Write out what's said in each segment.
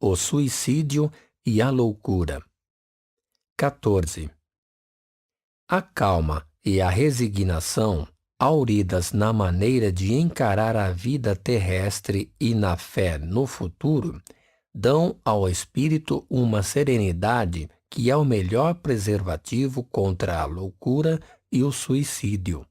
o suicídio e a loucura. 14. A calma e a resignação, auridas na maneira de encarar a vida terrestre e na fé no futuro, dão ao espírito uma serenidade que é o melhor preservativo contra a loucura e o suicídio.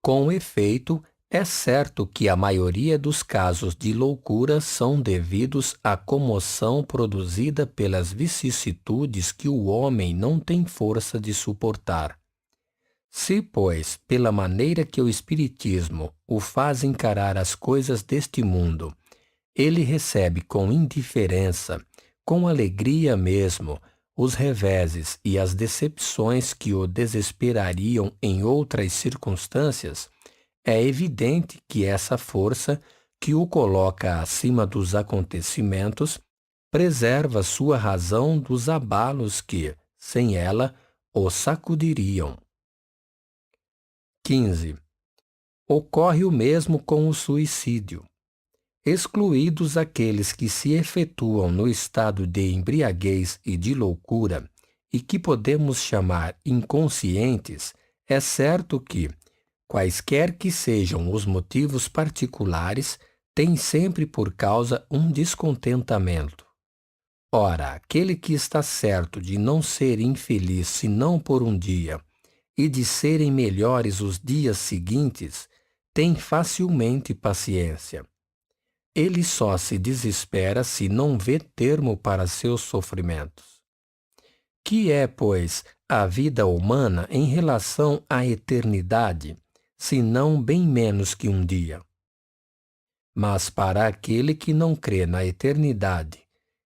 Com efeito, é certo que a maioria dos casos de loucura são devidos à comoção produzida pelas vicissitudes que o homem não tem força de suportar. Se, pois, pela maneira que o Espiritismo o faz encarar as coisas deste mundo, ele recebe com indiferença, com alegria mesmo, os reveses e as decepções que o desesperariam em outras circunstâncias, é evidente que essa força, que o coloca acima dos acontecimentos, preserva sua razão dos abalos que, sem ela, o sacudiriam. 15. Ocorre o mesmo com o suicídio. Excluídos aqueles que se efetuam no estado de embriaguez e de loucura, e que podemos chamar inconscientes, é certo que, quaisquer que sejam os motivos particulares, tem sempre por causa um descontentamento. Ora, aquele que está certo de não ser infeliz senão por um dia, e de serem melhores os dias seguintes, tem facilmente paciência. Ele só se desespera se não vê termo para seus sofrimentos. Que é, pois, a vida humana em relação à eternidade, senão bem menos que um dia? Mas para aquele que não crê na eternidade,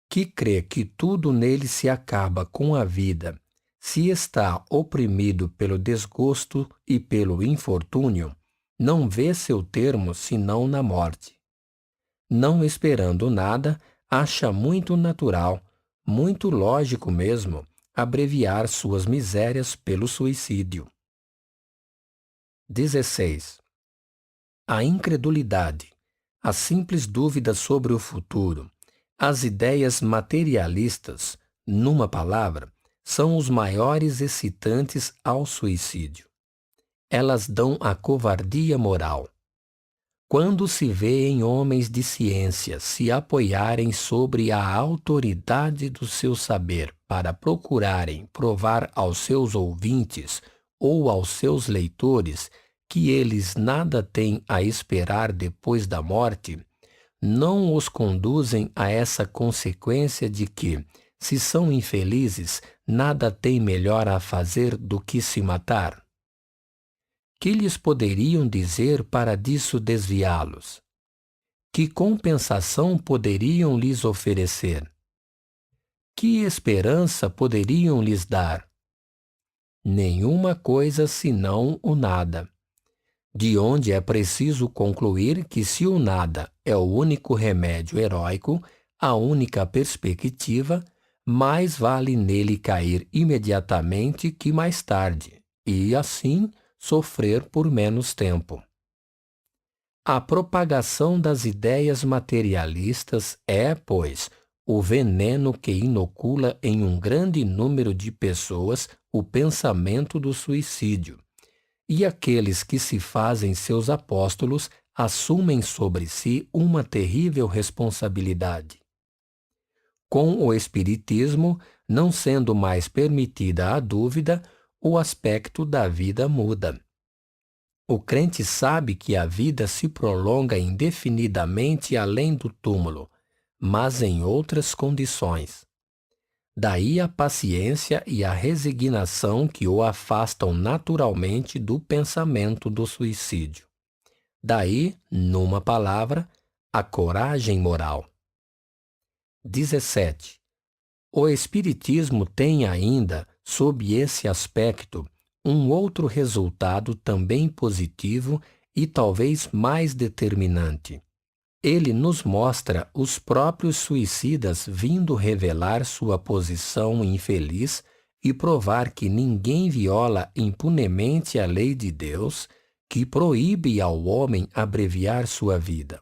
que crê que tudo nele se acaba com a vida, se está oprimido pelo desgosto e pelo infortúnio, não vê seu termo senão na morte. Não esperando nada, acha muito natural, muito lógico mesmo, abreviar suas misérias pelo suicídio. 16. A incredulidade, a simples dúvida sobre o futuro, as ideias materialistas, numa palavra, são os maiores excitantes ao suicídio. Elas dão a covardia moral. Quando se vê em homens de ciência se apoiarem sobre a autoridade do seu saber para procurarem provar aos seus ouvintes ou aos seus leitores que eles nada têm a esperar depois da morte, não os conduzem a essa consequência de que, se são infelizes, nada têm melhor a fazer do que se matar? Que lhes poderiam dizer para disso desviá-los? Que compensação poderiam lhes oferecer? Que esperança poderiam lhes dar? Nenhuma coisa senão o nada. De onde é preciso concluir que se o nada é o único remédio heróico, a única perspectiva, mais vale nele cair imediatamente que mais tarde, e assim sofrer por menos tempo. A propagação das ideias materialistas é, pois, o veneno que inocula em um grande número de pessoas o pensamento do suicídio, e aqueles que se fazem seus apóstolos assumem sobre si uma terrível responsabilidade. Com o Espiritismo, não sendo mais permitida a dúvida, o aspecto da vida muda. O crente sabe que a vida se prolonga indefinidamente além do túmulo, mas em outras condições. Daí a paciência e a resignação que o afastam naturalmente do pensamento do suicídio. Daí, numa palavra, a coragem moral. 17. O Espiritismo tem ainda, sob esse aspecto, um outro resultado também positivo e talvez mais determinante. Ele nos mostra os próprios suicidas vindo revelar sua posição infeliz e provar que ninguém viola impunemente a lei de Deus, que proíbe ao homem abreviar sua vida.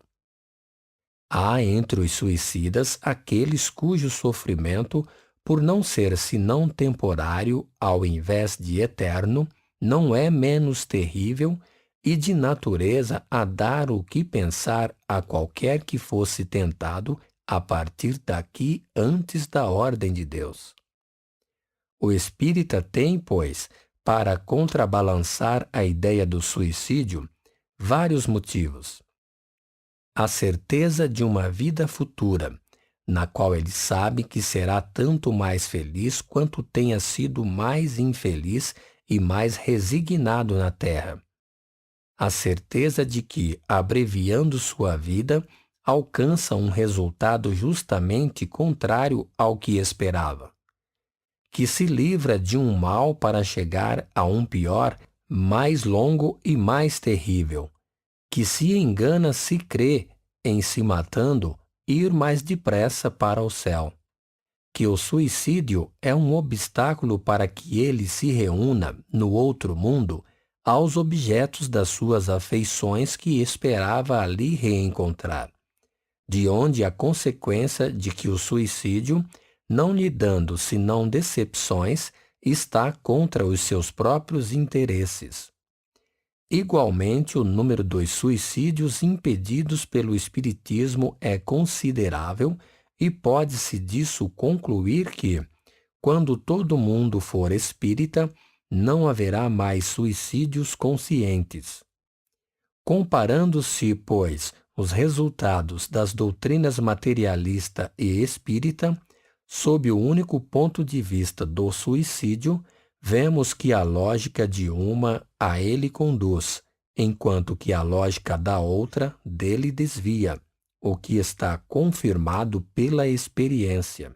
Há entre os suicidas aqueles cujo sofrimento, por não ser senão temporário ao invés de eterno, não é menos terrível e de natureza a dar o que pensar a qualquer que fosse tentado a partir daqui antes da ordem de Deus. O espírita tem, pois, para contrabalançar a ideia do suicídio, vários motivos. A certeza de uma vida futura, na qual ele sabe que será tanto mais feliz quanto tenha sido mais infeliz e mais resignado na terra. A certeza de que, abreviando sua vida, alcança um resultado justamente contrário ao que esperava. Que se livra de um mal para chegar a um pior, mais longo e mais terrível. Que se engana se crê, em se matando, ir mais depressa para o céu. Que o suicídio é um obstáculo para que ele se reúna, no outro mundo, aos objetos das suas afeições que esperava ali reencontrar. De onde a consequência de que o suicídio, não lhe dando senão decepções, está contra os seus próprios interesses. Igualmente, o número dos suicídios impedidos pelo Espiritismo é considerável e pode-se disso concluir que, quando todo mundo for espírita, não haverá mais suicídios conscientes. Comparando-se, pois, os resultados das doutrinas materialista e espírita, sob o único ponto de vista do suicídio, vemos que a lógica de uma a ele conduz, enquanto que a lógica da outra dele desvia, o que está confirmado pela experiência.